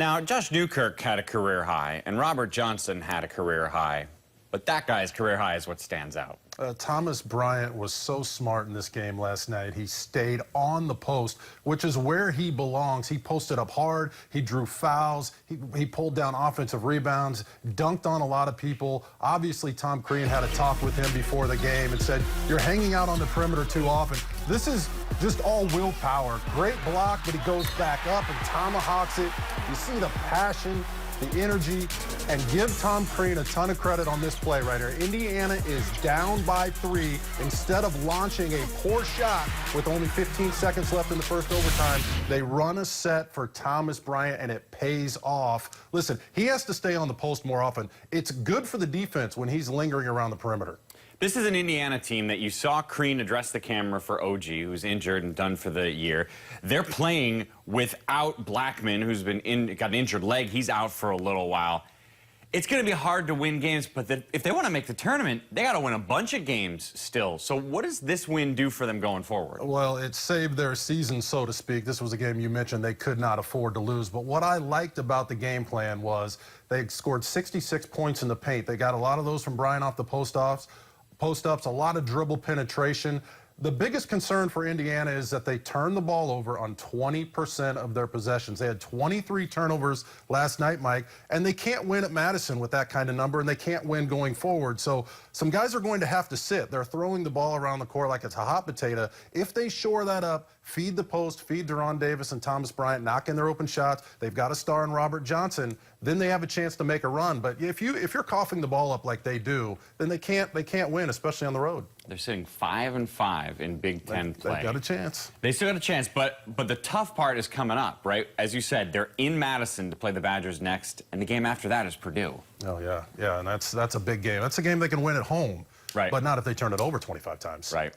Now, Josh Newkirk had a career high, and Robert Johnson had a career high. But that guy's career high is what stands out. Thomas Bryant was so smart in this game last night. He stayed on the post, which is where he belongs. He posted up hard. He drew fouls. He pulled down offensive rebounds, dunked on a lot of people. Obviously, Tom Crean had a talk with him before the game and said, "You're hanging out on the perimeter too often." This is just all willpower. Great block, but he goes back up and tomahawks it. You see the passion, the energy, and give Tom Crean a ton of credit on this play right here. Indiana is down by 3. Instead of launching a poor shot with only 15 seconds left in the first overtime, they run a set for Thomas Bryant, and it pays off. Listen, he has to stay on the post more often. It's good for the defense when he's lingering around the perimeter. This is an Indiana team that you saw Crean address the camera for OG, who's injured and done for the year. They're playing without Blackman, who's got an injured leg. He's out for a little while. It's going to be hard to win games, but if they want to make the tournament, they got to win a bunch of games still. So what does this win do for them going forward? Well, it saved their season, so to speak. This was a game you mentioned they could not afford to lose. But what I liked about the game plan was they scored 66 points in the paint. They got a lot of those from Bryant off the post-ups, a lot of dribble penetration. The biggest concern for Indiana is that they turned the ball over on 20% of their possessions. They had 23 turnovers last night, Mike, and they can't win at Madison with that kind of number, and they can't win going forward. So some guys are going to have to sit. They're throwing the ball around the court like it's a hot potato. If they shore that up, feed the post, feed Deron Davis and Thomas Bryant, knock in their open shots, they've got a star in Robert Johnson, then they have a chance to make a run. But if you're coughing the ball up like they do, then they can't win, especially on the road. They're sitting 5-5 in Big Ten play. They've got a chance. They still got a chance, but the tough part is coming up, right? As you said, they're in Madison to play the Badgers next, and the game after that is Purdue. Oh, yeah, and that's a big game. That's a game they can win at home, right? But not if they turn it over 25 times. Right.